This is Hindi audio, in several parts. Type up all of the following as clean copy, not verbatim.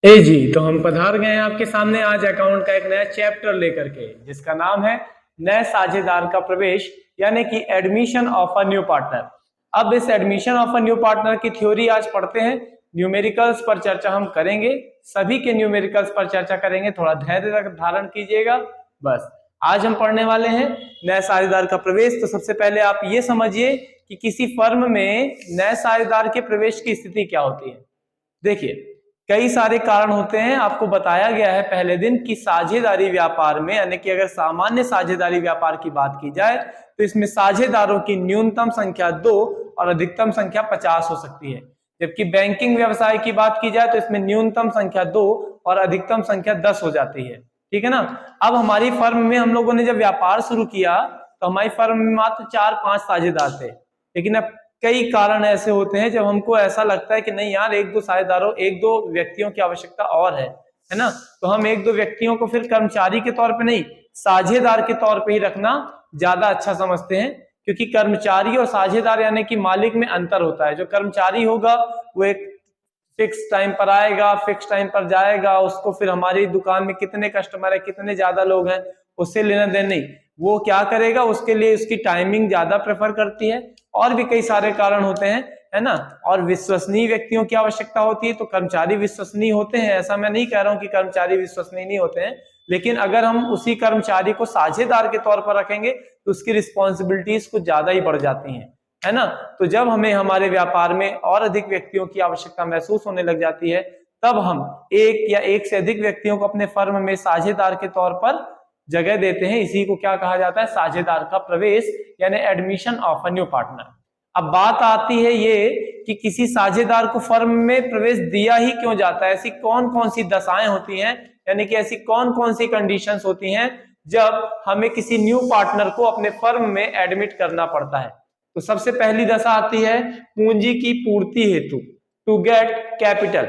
ए जी, तो हम पधार गए हैं आपके सामने आज अकाउंट का एक नया चैप्टर लेकर के, जिसका नाम है नए साझेदार का प्रवेश, यानी कि admission of a new partner. अब इस admission of a new partner की थ्योरी आज पढ़ते हैं। न्यूमेरिकल्स पर चर्चा हम करेंगे, सभी के न्यूमेरिकल्स पर चर्चा करेंगे। थोड़ा धैर्य धारण कीजिएगा। बस आज हम पढ़ने वाले हैं नए साझेदार का प्रवेश। तो सबसे पहले आप ये समझिए कि किसी फर्म में नए साझेदार के प्रवेश की स्थिति क्या होती है। देखिए, कई सारे कारण होते हैं। आपको बताया गया है पहले दिन कि साझेदारी व्यापार में, यानी कि अगर सामान्य साझेदारी व्यापार की बात की जाए तो इसमें साझेदारों की न्यूनतम संख्या 2 और अधिकतम संख्या 50 हो सकती है। जबकि बैंकिंग व्यवसाय की बात की जाए तो इसमें न्यूनतम संख्या 2 और अधिकतम संख्या 10 हो जाती है। ठीक है ना। अब हमारी फर्म में हम लोगों ने जब व्यापार शुरू किया तो हमारी फर्म में मात्र 4-5 साझेदार थे, लेकिन अब कई कारण ऐसे होते हैं जब हमको ऐसा लगता है कि नहीं यार, एक दो व्यक्तियों की आवश्यकता और है ना। तो हम एक दो व्यक्तियों को फिर कर्मचारी के तौर पे नहीं, साझेदार के तौर पे ही रखना ज्यादा अच्छा समझते हैं। क्योंकि कर्मचारी और साझेदार यानी कि मालिक में अंतर होता है। जो कर्मचारी होगा वो एक फिक्स टाइम पर आएगा, फिक्स टाइम पर जाएगा, उसको फिर हमारी दुकान में कितने कस्टमर है, कितने ज्यादा लोग हैं, उससे लेना देना नहीं। वो क्या करेगा, उसके लिए उसकी टाइमिंग ज्यादा प्रेफर करती है। और भी कई सारे कारण होते हैं, है ना। और विश्वसनीय व्यक्तियों की आवश्यकता होती है। तो कर्मचारी विश्वसनीय होते हैं, ऐसा मैं नहीं कह रहा हूं कि कर्मचारी विश्वसनीय नहीं होते हैं, लेकिन अगर हम उसी कर्मचारी को साझेदार के तौर पर रखेंगे तो उसकी रिस्पॉन्सिबिलिटीज कुछ ज्यादा ही बढ़ जाती हैं, है ना। तो जब हमें हमारे व्यापार में और अधिक व्यक्तियों की आवश्यकता महसूस होने लग जाती है, तब हम एक या एक से अधिक व्यक्तियों को अपने फर्म में साझेदार के तौर पर जगह देते हैं। इसी को क्या कहा जाता है, साझेदार का प्रवेश, यानी admission of a new partner. अब बात आती है ये कि किसी साझेदार को फर्म में प्रवेश दिया ही क्यों जाता है। ऐसी कौन कौन सी दशाएं होती हैं, यानी कि ऐसी कौन कौन सी कंडीशंस होती हैं जब हमें किसी न्यू पार्टनर को अपने फर्म में एडमिट करना पड़ता है। तो सबसे पहली दशा आती है पूंजी की पूर्ति हेतु, to get capital.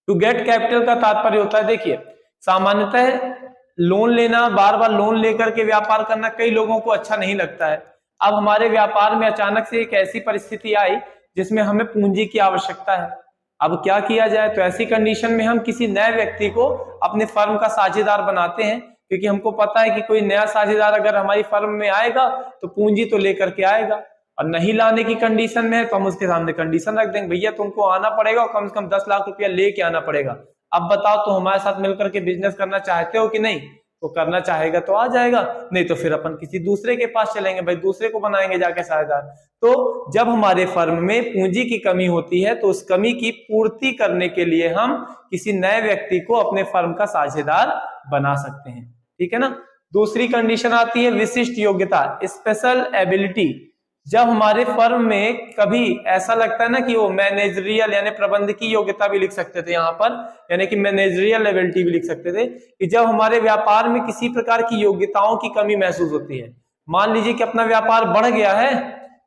To get capital का तात्पर्य होता है, देखिए, सामान्यतः लोन लेना, बार बार लोन लेकर के व्यापार करना कई लोगों को अच्छा नहीं लगता है। अब हमारे व्यापार में अचानक से एक ऐसी परिस्थिति आई जिसमें हमें पूंजी की आवश्यकता है। अब क्या किया जाए, तो ऐसी कंडीशन में हम किसी नए व्यक्ति को अपने फर्म का साझेदार बनाते हैं, क्योंकि हमको पता है कि कोई नया साझेदार अगर हमारी फर्म में आएगा तो पूंजी तो लेकर के आएगा। और नहीं लाने की कंडीशन में है तो हम उसके सामने कंडीशन रख देंगे, भैया तुमको आना पड़ेगा और कम से कम 10 लाख रुपया लेके आना पड़ेगा। अब बताओ, तो हमारे साथ मिलकर के बिजनेस करना चाहते हो कि नहीं। तो करना चाहेगा तो आ जाएगा, नहीं तो फिर अपन किसी दूसरे के पास चलेंगे, भाई दूसरे को बनाएंगे जाके साझेदार। तो जब हमारे फर्म में पूंजी की कमी होती है तो उस कमी की पूर्ति करने के लिए हम किसी नए व्यक्ति को अपने फर्म का साझेदार बना सकते हैं। ठीक है ना। दूसरी कंडीशन आती है विशिष्ट योग्यता, स्पेशल एबिलिटी। जब हमारे फर्म में कभी ऐसा लगता है ना कि वो मैनेजरियल यानी प्रबंधकीय योग्यता भी लिख सकते थे यहाँ पर, यानी कि मैनेजरियल एबिलिटी भी लिख सकते थे, कि जब हमारे व्यापार में किसी प्रकार की योग्यताओं की कमी महसूस होती है। मान लीजिए कि अपना व्यापार बढ़ गया है,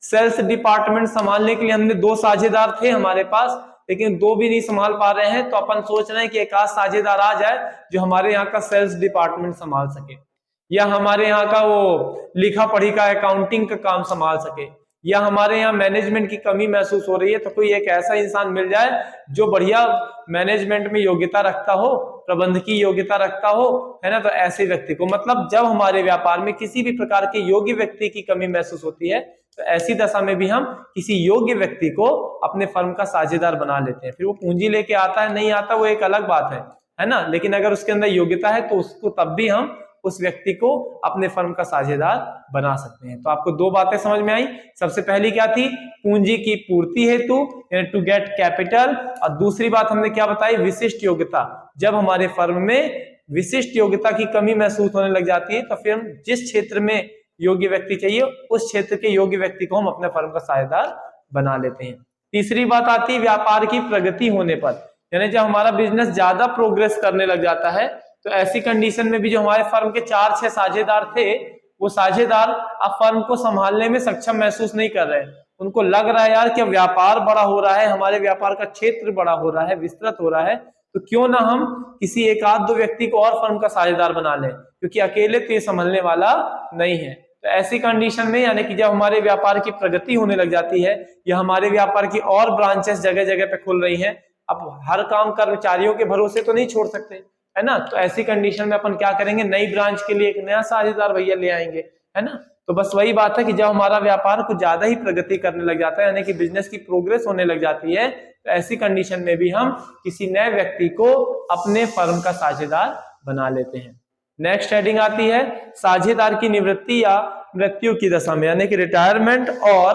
सेल्स डिपार्टमेंट संभालने के लिए हमने 2 साझेदार थे हमारे पास, लेकिन 2 भी नहीं संभाल पा रहे हैं, तो अपन सोच रहे हैं कि एक आध साझेदार आ जाए जो हमारे यहाँ का सेल्स डिपार्टमेंट संभाल सके, या हमारे यहाँ का वो लिखा पढ़ी का अकाउंटिंग का काम संभाल सके, या हमारे यहाँ मैनेजमेंट की कमी महसूस हो रही है तो कोई एक ऐसा इंसान मिल जाए जो बढ़िया मैनेजमेंट में योग्यता रखता हो, प्रबंधकीय योग्यता रखता हो, है ना। तो ऐसे व्यक्ति को, मतलब जब हमारे व्यापार में किसी भी प्रकार के योग्य व्यक्ति की कमी महसूस होती है तो ऐसी दशा में भी हम किसी योग्य व्यक्ति को अपने फर्म का साझेदार बना लेते हैं। फिर वो पूंजी लेके आता है नहीं आता वो एक अलग बात है ना। लेकिन अगर उसके अंदर योग्यता है तो उसको तब भी हम उस व्यक्ति को अपने फर्म का साझेदार बना सकते हैं। तो आपको 2 बातें समझ में आई। सबसे पहली क्या थी, पूंजी की पूर्ति हेतु, यानी टू गेट कैपिटल। और दूसरी बात हमने क्या बताई, विशिष्ट योग्यता। जब हमारे फर्म में विशिष्ट योग्यता की कमी महसूस होने लग जाती है तो फिर हम जिस क्षेत्र में योग्य व्यक्ति चाहिए उस क्षेत्र के योग्य व्यक्ति को हम अपने फर्म का साझेदार बना लेते हैं। तीसरी बात आती है व्यापार की प्रगति होने पर, यानी जब हमारा बिजनेस ज्यादा प्रोग्रेस करने लग जाता है तो ऐसी कंडीशन में भी जो हमारे फर्म के 4-6 साझेदार थे, वो साझेदार अब फर्म को संभालने में सक्षम महसूस नहीं कर रहे हैं। उनको लग रहा है यार कि व्यापार बड़ा हो रहा है, हमारे व्यापार का क्षेत्र बड़ा हो रहा है, विस्तृत हो रहा है, तो क्यों ना हम किसी एक आध 2 व्यक्ति को और फर्म का साझेदार बना लें, क्योंकि अकेले तो ये संभलने वाला नहीं है। तो ऐसी कंडीशन में, यानी कि जब हमारे व्यापार की प्रगति होने लग जाती है या हमारे व्यापार की और ब्रांचेस जगह जगह पे खुल रही हैं, अब हर काम कर्मचारियों के भरोसे तो नहीं छोड़ सकते, है ना। तो ऐसी कंडीशन में अपन क्या करेंगे, नई ब्रांच के लिए एक नया साझेदार भैया ले आएंगे, है ना। तो बस वही बात है कि जब हमारा व्यापार कुछ ज्यादा ही प्रगति करने लग जाता है, यानी कि बिजनेस की प्रोग्रेस होने लग जाती है, तो ऐसी कंडीशन में भी हम किसी नए व्यक्ति को अपने फर्म का साझेदार बना लेते हैं। नेक्स्ट हेडिंग आती है साझेदार की निवृत्ति या मृत्यु की दशा में, यानी कि रिटायरमेंट और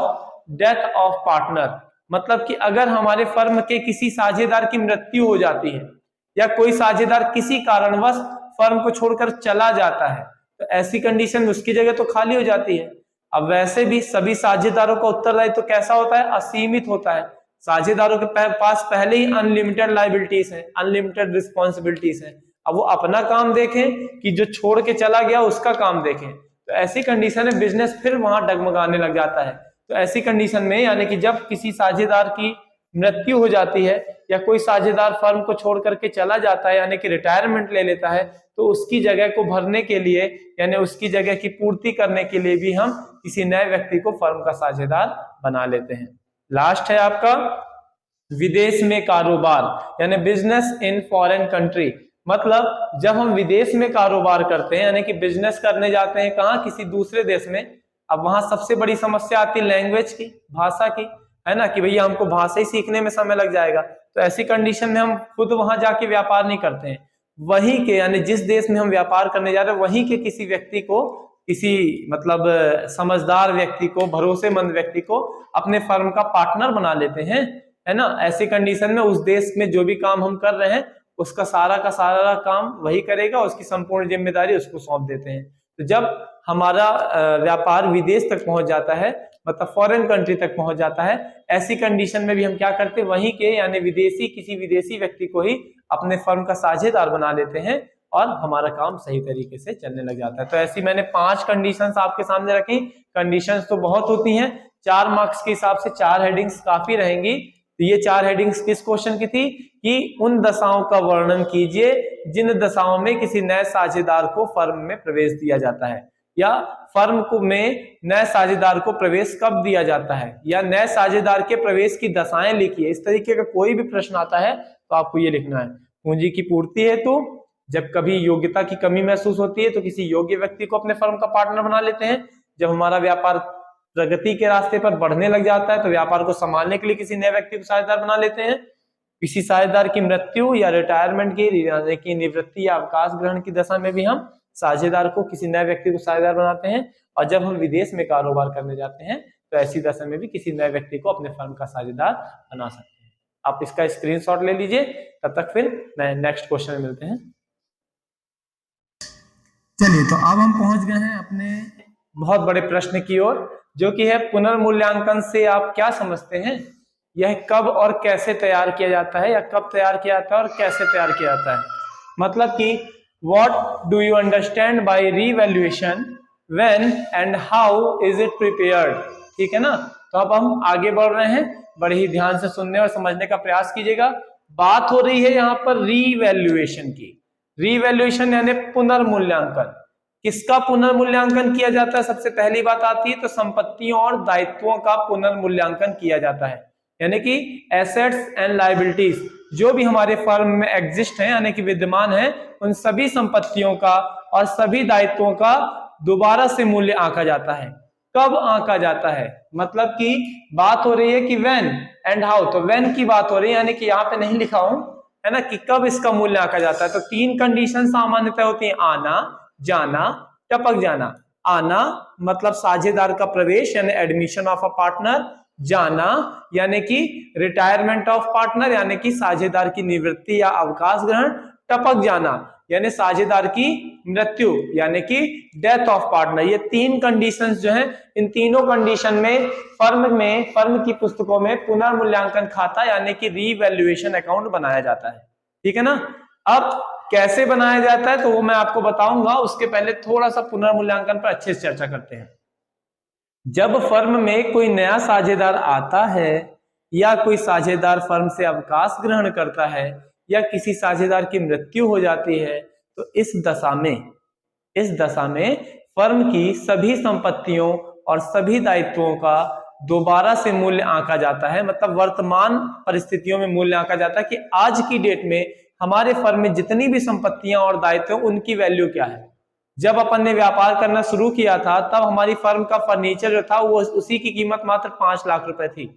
डेथ ऑफ पार्टनर। मतलब कि अगर हमारे फर्म के किसी साझेदार की मृत्यु हो जाती है या कोई साझेदार किसी कारणवश फर्म को छोड़कर चला जाता है, तो ऐसी कंडीशन में उसकी जगह तो खाली हो जाती है। अब वैसे भी सभी साझेदारों का उत्तरदायित्व तो कैसा होता है, असीमित होता है। साझेदारों के पास पहले ही अनलिमिटेड लायबिलिटीज है, अनलिमिटेड रिस्पॉन्सिबिलिटीज है। अब वो अपना काम देखें कि जो छोड़ के चला गया उसका काम देखें, तो ऐसी कंडीशन में बिजनेस फिर वहां डगमगाने लग जाता है। तो ऐसी कंडीशन में यानी कि जब किसी साझेदार की मृत्यु हो जाती है या कोई साझेदार फर्म को छोड़ करके चला जाता है, यानी कि रिटायरमेंट ले लेता है, तो उसकी जगह को भरने के लिए यानी उसकी जगह की पूर्ति करने के लिए भी हम किसी नए व्यक्ति को फर्म का साझेदार बना लेते हैं। लास्ट है आपका विदेश में कारोबार, यानी बिजनेस इन फॉरेन कंट्री। मतलब जब हम विदेश में कारोबार करते हैं, यानी कि बिजनेस करने जाते हैं कहाँ, किसी दूसरे देश में। अब वहां सबसे बड़ी समस्या आती है लैंग्वेज की, भाषा की, है ना, कि भैया हमको भाषा ही सीखने में समय लग जाएगा। तो ऐसी कंडीशन में हम खुद वहां जाके व्यापार नहीं करते हैं, वहीं के यानी जिस देश में हम व्यापार करने जा रहे हैं वहीं के किसी व्यक्ति को, किसी मतलब समझदार व्यक्ति को, भरोसेमंद व्यक्ति को अपने फर्म का पार्टनर बना लेते हैं, है ना। ऐसी कंडीशन में उस देश में जो भी काम हम कर रहे हैं उसका सारा का सारा काम वही करेगा, उसकी संपूर्ण जिम्मेदारी उसको सौंप देते हैं। तो जब हमारा व्यापार विदेश तक पहुंच जाता है, मतलब फॉरेन कंट्री तक पहुंच जाता है, ऐसी कंडीशन में भी हम क्या करते हैं, वहीं के यानी विदेशी किसी विदेशी व्यक्ति को ही अपने फर्म का साझेदार बना लेते हैं और हमारा काम सही तरीके से चलने लग जाता है। तो ऐसी मैंने 5 कंडीशंस आपके सामने रखी। कंडीशंस तो बहुत होती हैं, 4 मार्क्स के हिसाब से 4 हेडिंग्स काफी रहेंगी। तो ये 4 हेडिंग्स किस क्वेश्चन की थी कि उन दशाओं का वर्णन कीजिए जिन दशाओं में किसी नए साझेदार को फर्म में प्रवेश दिया जाता है, या फर्म को में नए साझेदार को प्रवेश कब दिया जाता है, या नए साझेदार के प्रवेश की दशाएं लिखिए। इस तरीके का कोई भी प्रश्न आता है तो आपको ये लिखना है। पूंजी की पूर्ति हेतु जब कभी योग्यता की कमी महसूस होती है तो किसी योग्य व्यक्ति को अपने फर्म का पार्टनर बना लेते हैं। जब हमारा व्यापार प्रगति के रास्ते पर बढ़ने लग जाता है तो व्यापार को संभालने के लिए किसी नए व्यक्ति को साझेदार बना लेते हैं। किसी साझेदार की मृत्यु या रिटायरमेंट की निवृत्ति या अवकाश ग्रहण की दशा में भी हम साझेदार को, किसी नए व्यक्ति को साझेदार बनाते हैं। और जब हम विदेश में कारोबार करने जाते हैं तो ऐसी दशा में भी किसी नए व्यक्ति को अपने फर्म का साझेदार बना सकते हैं। आप इसका स्क्रीनशॉट ले लीजिए। तब तक फिर मैं नेक्स्ट क्वेश्चन में मिलते हैं। चलिए, तो अब हम पहुंच गए हैं अपने बहुत बड़े प्रश्न की ओर, जो कि है पुनर्मूल्यांकन से आप क्या समझते हैं। यह कब और कैसे तैयार किया जाता है, या कब तैयार किया जाता है और कैसे तैयार किया जाता है। मतलब कि What do you understand by revaluation? When and how is it prepared? ठीक है ना। तो अब हम आगे बढ़ रहे हैं, बड़े ही ध्यान से सुनने और समझने का प्रयास कीजिएगा। बात हो रही है यहाँ पर रीवैल्यूएशन की। रीवैल्यूएशन यानी पुनर्मूल्यांकन। किसका पुनर्मूल्यांकन किया जाता है? सबसे पहली बात आती है तो संपत्तियों और दायित्वों का पुनर्मूल्यांकन किया जाता है, यानी कि एसेट्स एंड लायबिलिटीज जो भी हमारे फर्म में एग्जिस्ट है, यानी कि विद्यमान है, उन सभी संपत्तियों का और सभी दायित्वों का दोबारा से मूल्य आंका जाता है। कब आंका जाता है? मतलब कि बात हो रही है कि व्हेन एंड हाउ। तो व्हेन की बात हो रही है, यानी कि यहाँ पे नहीं लिखा हूं, है ना, कि कब इसका मूल्य आंका जाता है। तो 3 कंडीशन सामान्यतः होती है, आना, जाना, टपक जाना। आना मतलब साझेदार का प्रवेश यानी एडमिशन ऑफ अ पार्टनर। जाना यानी कि रिटायरमेंट ऑफ पार्टनर यानी कि साझेदार की निवृत्ति या अवकाश ग्रहण। टपक जाना यानी साझेदार की मृत्यु यानी कि डेथ ऑफ पार्टनर। ये 3 कंडीशंस जो हैं, इन तीनों कंडीशन में फर्म की पुस्तकों में पुनर्मूल्यांकन खाता यानी कि रीवैल्यूएशन अकाउंट बनाया जाता है। ठीक है ना। अब कैसे बनाया जाता है तो वो मैं आपको बताऊंगा, उसके पहले थोड़ा सा पुनर्मूल्यांकन पर अच्छे से चर्चा करते हैं। जब फर्म में कोई नया साझेदार आता है या कोई साझेदार फर्म से अवकाश ग्रहण करता है या किसी साझेदार की मृत्यु हो जाती है, तो इस दशा में फर्म की सभी संपत्तियों और सभी दायित्वों का दोबारा से मूल्य आंका जाता है, मतलब वर्तमान परिस्थितियों में मूल्य आंका जाता है कि आज की डेट में हमारे फर्म में जितनी भी संपत्तियां और दायित्व उनकी वैल्यू क्या है। जब अपन ने व्यापार करना शुरू किया था तब हमारी फर्म का फर्नीचर जो था वो उसी की कीमत मात्र 5 लाख रुपए थी।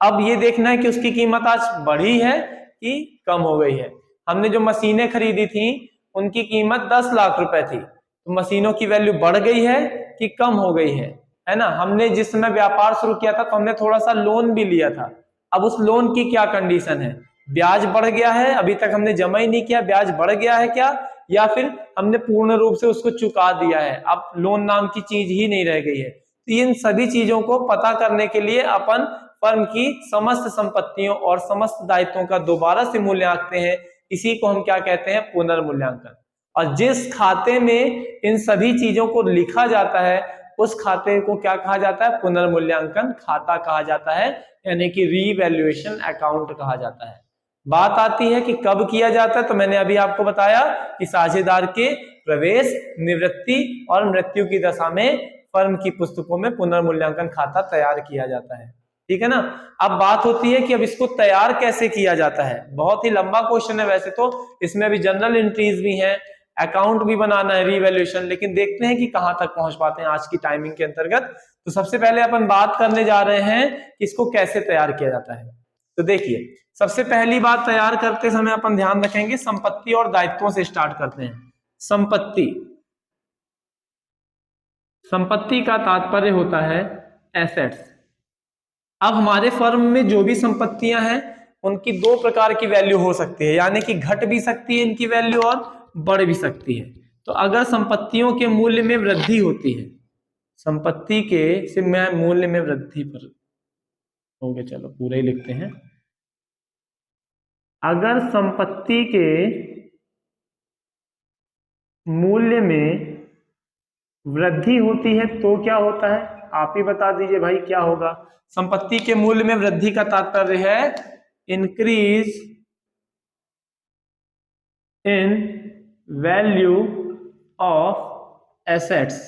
अब ये देखना है कि उसकी कीमत आज बढ़ी है कि कम हो गई है। हमने जो मशीनें खरीदी थी उनकी कीमत 10 लाख रुपए थी, तो मशीनों की वैल्यू बढ़ गई है कि कम हो गई है ना। हमने जिस समय व्यापार शुरू किया था तो हमने थोड़ा सा लोन भी लिया था, अब उस लोन की क्या कंडीशन है, ब्याज बढ़ गया है, अभी तक हमने जमा ही नहीं किया, ब्याज बढ़ गया है क्या, या फिर हमने पूर्ण रूप से उसको चुका दिया है, अब लोन नाम की चीज ही नहीं रह गई है। तो इन सभी चीजों को पता करने के लिए अपन फर्म की समस्त संपत्तियों और समस्त दायित्वों का दोबारा से मूल्य आंकते हैं। इसी को हम क्या कहते हैं, पुनर्मूल्यांकन। और जिस खाते में इन सभी चीजों को लिखा जाता है उस खाते को क्या कहा जाता है, पुनर्मूल्यांकन खाता कहा जाता है, यानी कि रीवैल्यूएशन अकाउंट कहा जाता है। बात आती है कि कब किया जाता है, तो मैंने अभी आपको बताया कि साझेदार के प्रवेश, निवृत्ति और मृत्यु की दशा में फर्म की पुस्तकों में पुनर्मूल्यांकन खाता तैयार किया जाता है। ठीक है ना। अब बात होती है कि अब इसको तैयार कैसे किया जाता है। बहुत ही लंबा क्वेश्चन है वैसे तो, इसमें भी जनरल एंट्रीज भी हैं, अकाउंट भी बनाना है, रीवैल्यूएशन, लेकिन देखते हैं कि कहां तक पहुंच पाते हैं आज की टाइमिंग के अंतर्गत। तो सबसे पहले अपन बात करने जा रहे हैं कि इसको कैसे तैयार किया जाता है। तो देखिए, सबसे पहली बात तैयार करते समय अपन ध्यान रखेंगे संपत्ति और दायित्वों से स्टार्ट करते हैं। संपत्ति, संपत्ति का तात्पर्य होता है एसेट्स। अब हमारे फर्म में जो भी संपत्तियां हैं उनकी दो प्रकार की वैल्यू हो सकती है, यानी कि घट भी सकती है इनकी वैल्यू और बढ़ भी सकती है। तो अगर संपत्तियों के मूल्य में वृद्धि होती है, संपत्ति के से मैं मूल्य में वृद्धि पर हो गया, चलो पूरा ही लिखते हैं। अगर संपत्ति के मूल्य में वृद्धि होती है तो क्या होता है, आप ही बता दीजिए भाई क्या होगा। संपत्ति के मूल्य में वृद्धि का तात्पर्य है increase in value of assets.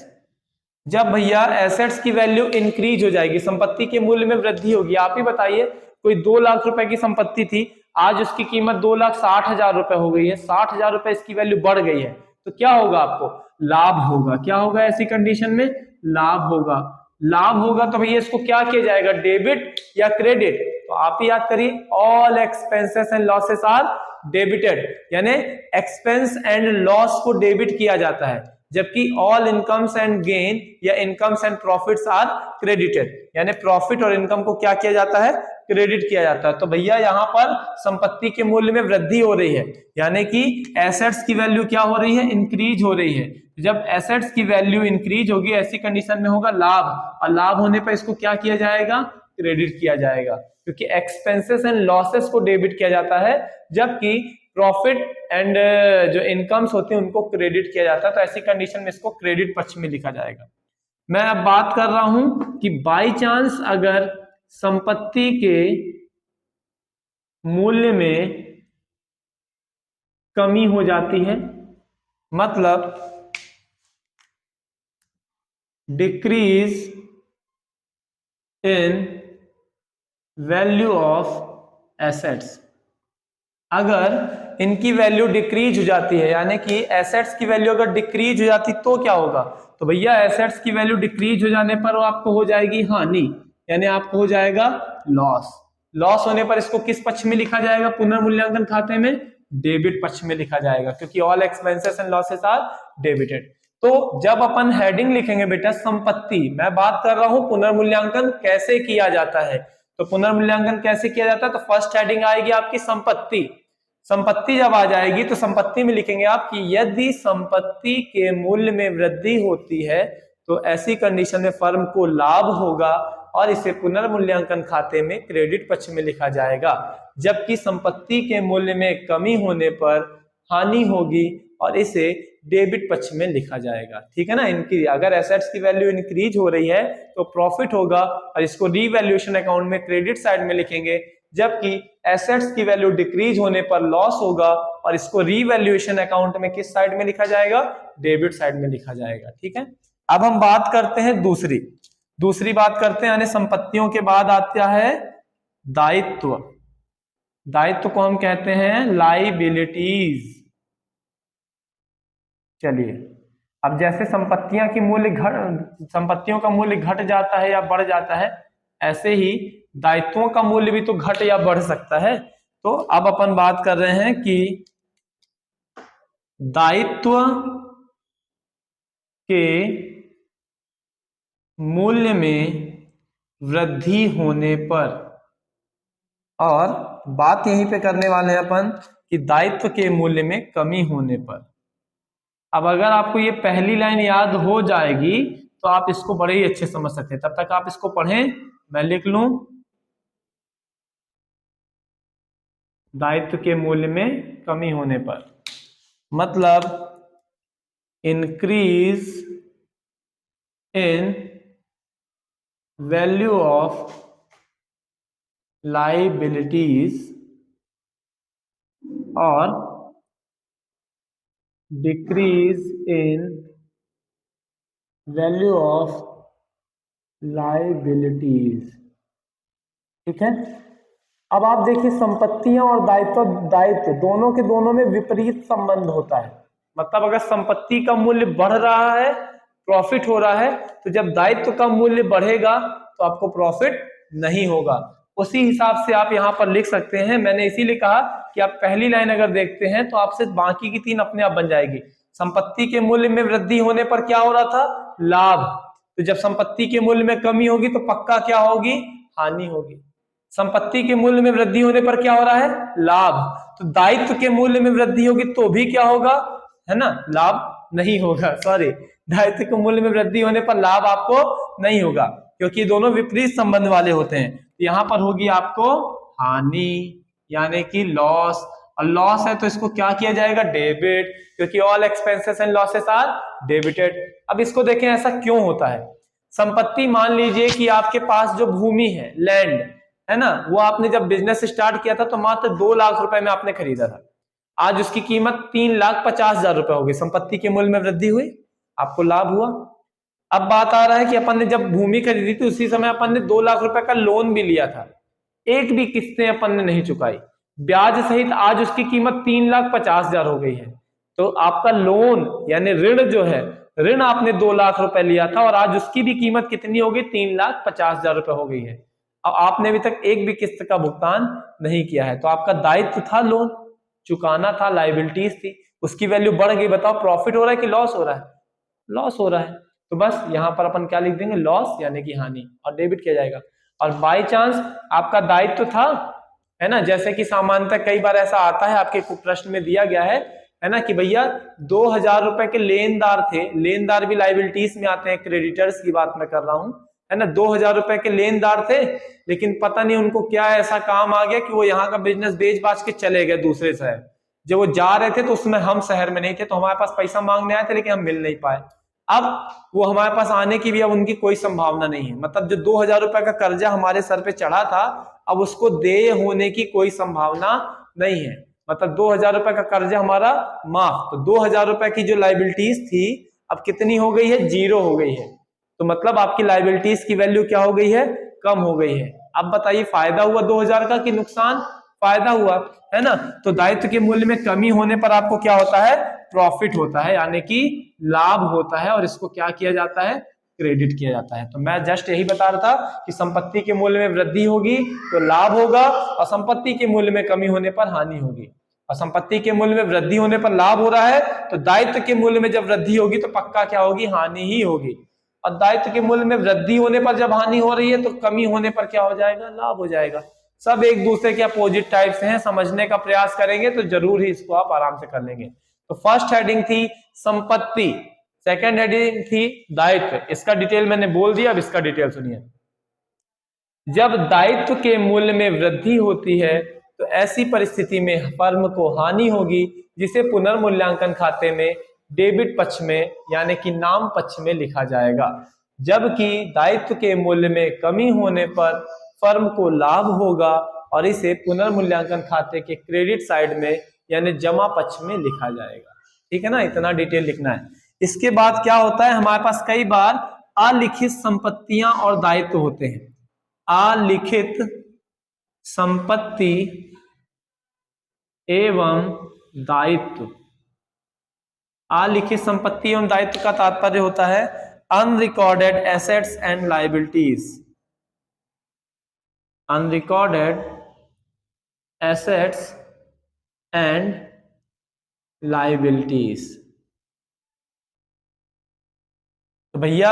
जब भैया एसेट्स की वैल्यू इंक्रीज हो जाएगी, संपत्ति के मूल्य में वृद्धि होगी। आप ही बताइए, कोई 2 लाख रुपए की संपत्ति थी, आज उसकी कीमत 2,60,000 रुपए हो गई है, 60,000 रुपए इसकी वैल्यू बढ़ गई है, तो क्या होगा, आपको लाभ होगा। क्या होगा ऐसी कंडीशन में, लाभ होगा। लाभ होगा तो भैया इसको क्या किया जाएगा, डेबिट या क्रेडिट। तो आप ही याद करिए, all expenses and losses are debited, यानी एक्सपेंस एंड लॉस को डेबिट किया जाता है, जबकि ऑल इनकम्स एंड गेन या incomes and profits are credited, यानी प्रॉफिट और इनकम को क्या किया जाता है, क्रेडिट किया जाता है। तो भैया यहाँ पर संपत्ति के मूल्य में वृद्धि हो रही है, यानी कि एसेट्स की वैल्यू क्या हो रही है, इंक्रीज हो रही है। जब एसेट्स की वैल्यू इंक्रीज होगी ऐसी कंडीशन में होगा लाभ, और लाभ होने पर इसको क्या किया जाएगा, क्रेडिट किया जाएगा, क्योंकि एक्सपेंसेस एंड लॉसेस को डेबिट किया जाता है, जबकि प्रॉफिट एंड जो इनकम्स होती है उनको क्रेडिट किया जाता है। तो ऐसी कंडीशन में इसको क्रेडिट पक्ष में लिखा जाएगा। मैं अब बात कर रहा हूं कि बाई चांस अगर संपत्ति के मूल्य में कमी हो जाती है, मतलब decrease in value of assets, अगर इनकी वैल्यू डिक्रीज हो जाती है, यानी कि एसेट्स की वैल्यू अगर डिक्रीज हो जाती तो क्या होगा, तो भैया एसेट्स की वैल्यू डिक्रीज हो जाने पर आपको हो जाएगी हानि, यानी आपको हो जाएगा लॉस। लॉस होने पर इसको किस पक्ष में लिखा जाएगा, पुनर्मूल्यांकन खाते में डेबिट पक्ष में लिखा जाएगा, क्योंकि all expenses and losses are debited. तो जब अपन हेडिंग लिखेंगे बेटा संपत्ति, मैं बात कर रहा हूं पुनर्मूल्यांकन कैसे किया जाता है। तो पुनर्मूल्यांकन कैसे किया जाता है, तो फर्स्ट हेडिंग आएगी आपकी संपत्ति। संपत्ति जब आ जाएगी तो संपत्ति में लिखेंगे आप कि यदि संपत्ति के मूल्य में वृद्धि होती है तो ऐसी कंडीशन में फर्म को लाभ होगा और इसे पुनर्मूल्यांकन खाते में क्रेडिट पक्ष में लिखा जाएगा, जबकि संपत्ति के मूल्य में कमी होने पर हानि होगी और इसे डेबिट पक्ष में लिखा जाएगा। ठीक है ना। इनकी अगर एसेट्स की वैल्यू इंक्रीज हो रही है तो प्रॉफिट होगा और इसको रीवैल्यूएशन अकाउंट में क्रेडिट साइड में लिखेंगे, जबकि एसेट्स की वैल्यू डिक्रीज होने पर लॉस होगा और इसको रीवैल्यूएशन अकाउंट में किस साइड में लिखा जाएगा, डेबिट साइड में लिखा जाएगा। ठीक है। अब हम बात करते हैं दूसरी, दूसरी बात करते हैं, यानी संपत्तियों के बाद आता है दायित्व। दायित्व को हम कहते हैं लाइबिलिटीज। चलिए, अब जैसे संपत्तियों का मूल्य घट जाता है या बढ़ जाता है, ऐसे ही दायित्वों का मूल्य भी तो घट या बढ़ सकता है। तो अब अपन बात कर रहे हैं कि दायित्व के मूल्य में वृद्धि होने पर, और बात यहीं पे करने वाले हैं अपन कि दायित्व के मूल्य में कमी होने पर। अब अगर आपको ये पहली लाइन याद हो जाएगी तो आप इसको बड़े ही अच्छे समझ सकते हैं। तब तक आप इसको पढ़ें, मैं लिख लूं, दायित्व के मूल्य में कमी होने पर मतलब increase in value of liabilities और decrease in value of liabilities. ठीक है। अब आप देखिए, संपत्तियां और दायित्व दोनों के दोनों में विपरीत संबंध होता है। मतलब अगर संपत्ति का मूल्य बढ़ रहा है, प्रॉफिट हो रहा है, तो जब दायित्व का मूल्य बढ़ेगा तो आपको प्रॉफिट नहीं होगा। उसी हिसाब से आप यहां पर लिख सकते हैं। मैंने इसीलिए कहा कि आप पहली लाइन अगर देखते हैं तो आपसे बाकी की तीन अपने आप बन जाएगी। संपत्ति के मूल्य में वृद्धि होने पर क्या हो रहा था? लाभ। तो जब संपत्ति के मूल्य में कमी होगी तो पक्का क्या होगी? हानि होगी। संपत्ति के मूल्य में वृद्धि होने पर क्या हो रहा है? लाभ। तो दायित्व के मूल्य में वृद्धि होगी तो भी क्या होगा? है ना, लाभ नहीं होगा। सॉरी, दायित्व के मूल्य में वृद्धि होने पर लाभ आपको नहीं होगा, क्योंकि दोनों विपरीत संबंध वाले होते हैं। यहां पर होगी आपको हानि, यानी कि लॉस। और लॉस है तो इसको क्या किया जाएगा? डेबिट, क्योंकि all expenses and losses are debited. अब इसको देखें, ऐसा क्यों होता है? संपत्ति, मान लीजिए कि आपके पास जो भूमि है, लैंड है ना, वो आपने जब बिजनेस स्टार्ट किया था तो मात्र 2 लाख रुपए में आपने खरीदा था। आज उसकी कीमत 3,50,000 रुपए हो गई। संपत्ति के मूल्य में वृद्धि हुई, आपको लाभ हुआ। अब बात आ रहा है कि अपन ने जब भूमि खरीदी थी उसी समय अपन ने 2 लाख रुपए का लोन भी लिया था, एक भी किस्तें अपन ने नहीं चुकाई, ब्याज सहित आज उसकी कीमत 3,50,000 हो गई है। तो आपका लोन यानी ऋण जो है, ऋण आपने 2 लाख रुपए लिया था और आज उसकी भी कीमत कितनी हो गई? 3,50,000 रुपए हो गई है। अब आपने अभी तक एक भी किस्त का भुगतान नहीं किया है। तो आपका दायित्व था लोन चुकाना था, लाइबिलिटीज थी, उसकी वैल्यू बढ़ गई। बताओ प्रॉफिट हो रहा है कि लॉस हो रहा है? लॉस हो रहा है। तो बस यहां पर अपन क्या लिख देंगे? लॉस यानी कि हानि, और डेबिट किया जाएगा। और बाय चांस आपका दायित्व था, है ना, जैसे कि सामान्यतः कई बार ऐसा आता है, आपके प्रश्न में दिया गया है ना, कि भैया 2,000 रुपए के लेनदार थे। लेनदार भी लाइबिलिटीज में आते हैं, क्रेडिटर्स की बात मैं कर रहा हूं, है ना। 2,000 रुपए के लेनदार थे, लेकिन पता नहीं उनको क्या ऐसा काम आ गया कि वो यहाँ का बिजनेस बेच बाच के चले गए दूसरे शहर। जब वो जा रहे थे तो उसमें हम शहर में नहीं थे, तो हमारे पास पैसा मांगने आए थे लेकिन हम मिल नहीं पाए। अब वो हमारे पास आने की भी अब उनकी कोई संभावना नहीं है। मतलब जो 2,000 रुपए का कर्जा हमारे सर पे चढ़ा था, अब उसको देय होने की कोई संभावना नहीं है। मतलब 2,000 रुपए का कर्जा हमारा माफ। तो 2,000 रुपए की जो लाइबिलिटीज थी अब कितनी हो गई है? 0 हो गई है। तो मतलब आपकी लाइबिलिटीज की वैल्यू क्या हो गई है? कम हो गई है। अब बताइए, फायदा हुआ 2,000 का कि नुकसान? फायदा हुआ, है ना। तो दायित्व के मूल्य में कमी होने पर आपको क्या होता है? प्रॉफिट होता है, यानी कि लाभ होता है, और इसको क्या किया जाता है? क्रेडिट किया जाता है। तो मैं जस्ट यही बता रहा था कि संपत्ति के मूल्य में वृद्धि होगी तो लाभ होगा, और संपत्ति के मूल्य में कमी होने पर हानि होगी। और संपत्ति के मूल्य में वृद्धि होने पर लाभ हो रहा है, तो दायित्व के मूल्य में जब वृद्धि होगी तो पक्का क्या होगी? हानि ही होगी। और दायित्व के मूल्य में वृद्धि होने पर जब हानि हो रही है तो कमी होने पर क्या हो जाएगा? लाभ हो जाएगा। सब एक दूसरे के अपोजिट टाइप्स हैं, समझने का प्रयास करेंगे तो जरूर ही इसको आप आराम से कर लेंगे। तो फर्स्ट हेडिंग थी संपत्ति, सेकंड हेडिंग थी दायित्व। इसका डिटेल मैंने बोल दिया, अब इसका डिटेल सुनिए। जब दायित्व के मूल्य में वृद्धि होती है तो ऐसी परिस्थिति में फर्म को हानि होगी, जिसे पुनर्मूल्यांकन खाते में डेबिट पक्ष में यानी कि नाम पक्ष में लिखा जाएगा। जबकि दायित्व के मूल्य में कमी होने पर फर्म को लाभ होगा और इसे पुनर्मूल्यांकन खाते के क्रेडिट साइड में यानी जमा पक्ष में लिखा जाएगा। ठीक है ना, इतना डिटेल लिखना है। इसके बाद क्या होता है, हमारे पास कई बार अलिखित संपत्तियां और दायित्व होते हैं। अलिखित संपत्ति एवं दायित्व। अलिखित संपत्ति एवं दायित्व का तात्पर्य होता है unrecorded assets and liabilities. Unrecorded assets and liabilities. तो भैया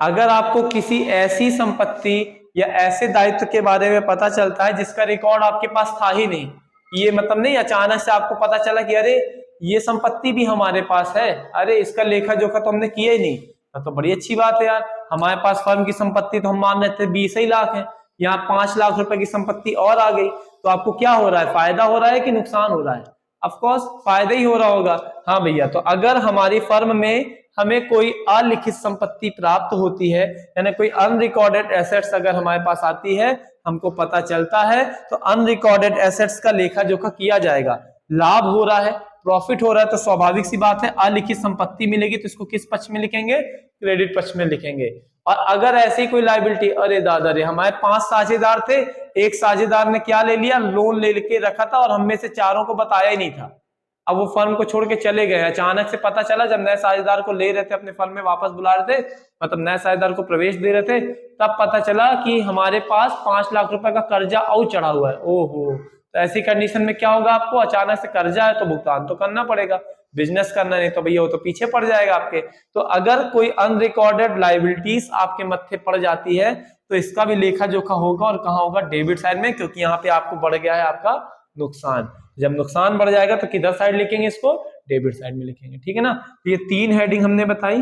अगर आपको किसी ऐसी संपत्ति या ऐसे दायित्व के बारे में पता चलता है जिसका रिकॉर्ड आपके पास था ही नहीं, ये मतलब नहीं अचानक से आपको पता चला कि अरे ये संपत्ति भी हमारे पास है, अरे इसका लेखा जोखा तो हमने किया ही नहीं, तो बड़ी अच्छी बात है यार। हमारे पास फर्म की संपत्ति तो हम मान रहे थे 20 ही लाख है, यहाँ 5 लाख रुपए की संपत्ति और आ गई, तो आपको क्या हो रहा है, फायदा हो रहा है कि नुकसान हो रहा है? ऑफ कोर्स फायदा ही हो रहा होगा। हाँ भैया, तो अगर हमारी फर्म में हमें कोई अलिखित संपत्ति प्राप्त होती है, यानी कोई अनरिकॉर्डेड एसेट्स अगर हमारे पास आती है, हमको पता चलता है, तो अनरिकॉर्डेड एसेट्स का लेखा जोखा किया जाएगा। लाभ हो रहा है, प्रॉफिट हो रहा है, तो स्वाभाविक सी बात है अलिखित संपत्ति मिलेगी तो इसको किस पक्ष में लिखेंगे? क्रेडिट पक्ष में लिखेंगे। और अगर ऐसी कोई लायबिलिटी, अरे दादा रे हमारे 5 साझेदार थे, एक साझेदार ने क्या ले लिया, लोन ले के रखा था और हम में से चारों को बताया ही नहीं था, अब वो फर्म को छोड़ के चले गए, अचानक से पता चला जब नए साझेदार को ले रहे थे अपने फर्म में वापस बुला रहे थे, मतलब नए साझेदार को प्रवेश दे रहे थे, तब पता चला कि हमारे पास 5 लाख रुपए का कर्जा और चढ़ा हुआ है। ओहो, तो ऐसी कंडीशन में क्या होगा, आपको अचानक से कर्जा है तो भुगतान तो करना पड़ेगा, बिजनेस करना नहीं तो भैया वो तो पीछे पड़ जाएगा आपके। तो अगर कोई अनरिकॉर्डेड लायबिलिटीज आपके मत्थे पड़ जाती है तो इसका भी लेखा जोखा होगा, और कहाँ होगा? डेबिट साइड में, क्योंकि यहाँ पे आपको बढ़ गया है आपका नुकसान। जब नुकसान बढ़ जाएगा तो किधर साइड लिखेंगे इसको? डेबिट साइड में लिखेंगे, ठीक है ना। तो ये 3 हेडिंग हमने बताई।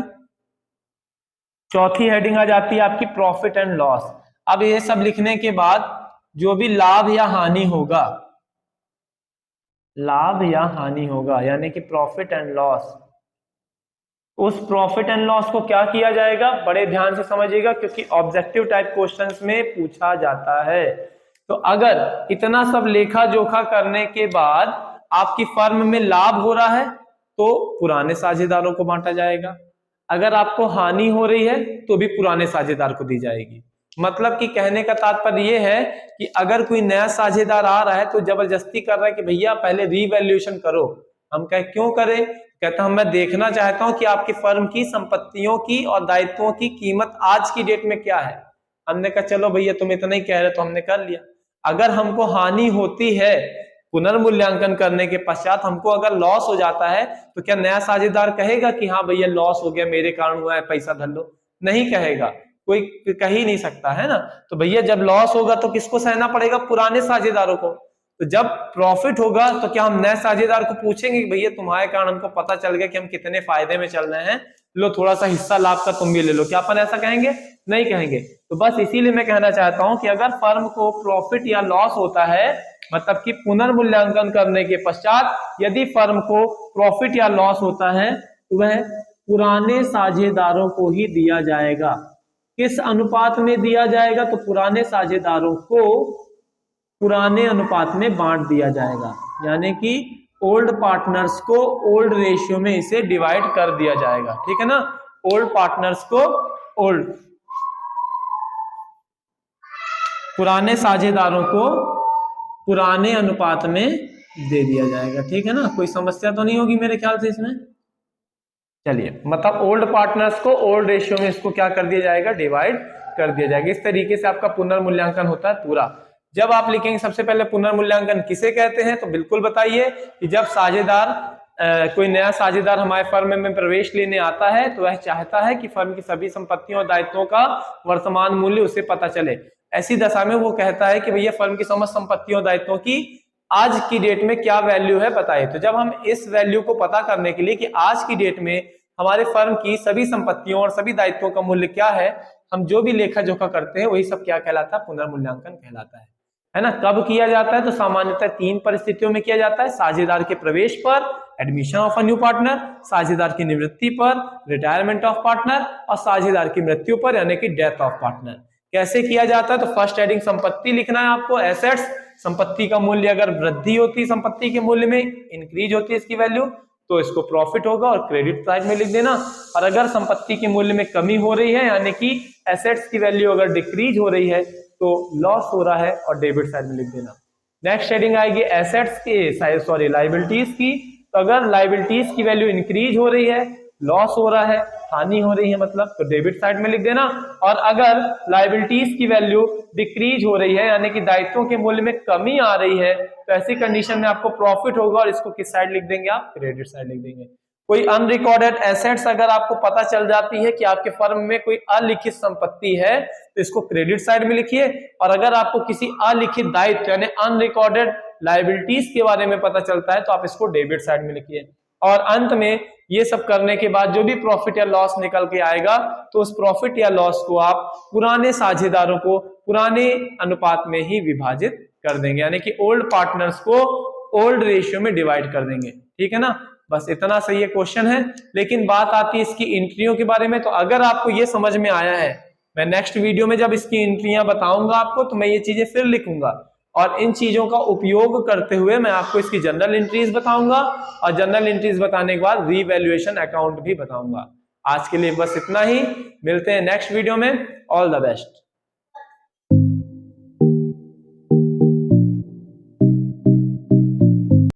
चौथी हेडिंग आ जाती है आपकी प्रॉफिट एंड लॉस। अब ये सब लिखने के बाद जो भी लाभ या हानि होगा, लाभ या हानि होगा यानी कि प्रॉफिट एंड लॉस, उस प्रॉफिट एंड लॉस को क्या किया जाएगा? बड़े ध्यान से समझिएगा, क्योंकि ऑब्जेक्टिव टाइप क्वेश्चंस में पूछा जाता है। तो अगर इतना सब लेखा जोखा करने के बाद आपकी फर्म में लाभ हो रहा है तो पुराने साझेदारों को बांटा जाएगा, अगर आपको हानि हो रही है तो भी पुराने साझेदार को दी जाएगी। मतलब कि कहने का तात्पर्य यह है कि अगर कोई नया साझेदार आ रहा है तो जबरदस्ती कर रहा है कि भैया पहले रीवैल्यूएशन करो। हम कहे क्यों करें? कहता हूं मैं देखना चाहता हूं कि आपकी फर्म की संपत्तियों की और दायित्वों की कीमत आज की डेट में क्या है। हमने कहा चलो भैया तुम इतना ही कह रहे तो हमने कर लिया। अगर हमको हानि होती है, पुनर्मूल्यांकन करने के पश्चात हमको अगर लॉस हो जाता है, तो क्या नया साझेदार कहेगा कि हाँ भैया लॉस हो गया, मेरे कारण हुआ है, पैसा धर लो? नहीं कहेगा, कोई कह ही नहीं सकता, है ना। तो भैया जब लॉस होगा तो किसको सहना पड़ेगा? पुराने साझेदारों को। तो जब प्रॉफिट होगा तो क्या हम नए साझेदार को पूछेंगे कि भैया तुम्हारे कारण हमको पता चल गया कि हम कितने फायदे में चल रहे हैं, लो थोड़ा सा हिस्सा लाभ का तुम भी ले लो? क्या अपन ऐसा कहेंगे? नहीं कहेंगे। तो बस इसीलिए मैं कहना चाहता हूं कि अगर फर्म को प्रॉफिट या लॉस होता है, मतलब कि पुनर्मूल्यांकन करने के पश्चात यदि फर्म को प्रॉफिट या लॉस होता है तो वह पुराने साझेदारों को ही दिया जाएगा। किस अनुपात में दिया जाएगा? तो पुराने साझेदारों को पुराने अनुपात में बांट दिया जाएगा, यानी कि ओल्ड पार्टनर्स को ओल्ड रेशियो में इसे डिवाइड कर दिया जाएगा, ठीक है ना। ओल्ड पार्टनर्स को ओल्ड, पुराने साझेदारों को पुराने अनुपात में दे दिया जाएगा, ठीक है ना। कोई समस्या तो नहीं होगी मेरे ख्याल से इसमें। चलिए, मतलब ओल्ड पार्टनर्स को ओल्ड रेशियो में इसको क्या कर दिया जाएगा? डिवाइड कर दिया जाएगा। इस तरीके से आपका पुनर्मूल्यांकन होता है पूरा। जब आप लिखेंगे सबसे पहले पुनर्मूल्यांकन किसे कहते हैं, तो बिल्कुल बताइए कि जब साझेदार कोई नया साझेदार हमारे फर्म में प्रवेश लेने आता है तो वह चाहता है कि फर्म की सभी संपत्तियों और दायित्वों का वर्तमान मूल्य उसे पता चले। ऐसी दशा में वो कहता है कि भैया फर्म की समस्त संपत्तियों और दायित्वों की आज की डेट में क्या वैल्यू है बताइए। तो जब हम इस वैल्यू को पता करने के लिए कि आज की डेट में हमारे फर्म की सभी संपत्तियों और सभी दायित्वों का मूल्य क्या है, हम जो भी लेखा जोखा करते हैं वही सब क्या कहलाता है? पुनर्मूल्यांकन कहलाता है ना। कब किया जाता है? तो सामान्यतः 3 परिस्थितियों में किया जाता है। साझेदार के प्रवेश पर, admission of a new partner, साझेदार की निवृत्ति पर, रिटायरमेंट ऑफ पार्टनर, और साझेदार की मृत्यु पर यानी कि डेथ ऑफ पार्टनर। कैसे किया जाता है? तो फर्स्ट हेडिंग संपत्ति लिखना है आपको, एसेट्स, संपत्ति का मूल्य अगर वृद्धि होती है, संपत्ति के मूल्य में इंक्रीज होती है इसकी वैल्यू, तो इसको प्रॉफिट होगा और क्रेडिट साइड में लिख देना। और अगर संपत्ति के मूल्य में कमी हो रही है यानी कि एसेट्स की वैल्यू अगर डिक्रीज हो रही है तो लॉस हो रहा है और डेबिट साइड में लिख देना। नेक्स्ट हेडिंग आएगी एसेट्स की लाइबिलिटीज की। तो अगर लाइबिलिटीज की वैल्यू इंक्रीज हो रही है, लॉस हो रहा है, हानि हो रही है मतलब, तो डेबिट साइड में लिख देना। और अगर लाइबिलिटीज की वैल्यू डिक्रीज हो रही है यानी कि दायित्वों के मूल्य में कमी आ रही है, तो ऐसी कंडीशन में आपको प्रॉफिट होगा और इसको किस साइड लिख देंगे आप? क्रेडिट साइड लिख देंगे। कोई अनरिकॉर्डेड एसेट्स अगर आपको पता चल जाती है कि आपके फर्म में कोई अलिखित संपत्ति है तो इसको क्रेडिट साइड में लिखिए। और अगर आपको किसी अलिखित दायित्व यानी अनरिकॉर्डेड लाइबिलिटीज के बारे में पता चलता है तो आप इसको डेबिट साइड में लिखिए। और अंत में ये सब करने के बाद जो भी प्रॉफिट या लॉस निकल के आएगा तो उस प्रॉफिट या लॉस को आप पुराने साझेदारों को पुराने अनुपात में ही विभाजित कर देंगे यानी कि ओल्ड पार्टनर्स को ओल्ड रेशियो में डिवाइड कर देंगे। ठीक है ना, बस इतना सही ये क्वेश्चन है। लेकिन बात आती है इसकी एंट्रियों के बारे में। तो अगर आपको ये समझ में आया है, मैं नेक्स्ट वीडियो में जब इसकी एंट्रियां बताऊंगा आपको तो मैं ये चीजें फिर लिखूंगा और इन चीजों का उपयोग करते हुए मैं आपको इसकी जनरल एंट्रीज बताऊंगा और जनरल एंट्रीज बताने के बाद रीवैल्यूएशन अकाउंट भी बताऊंगा। आज के लिए बस इतना ही, मिलते हैं नेक्स्ट वीडियो में। All the best.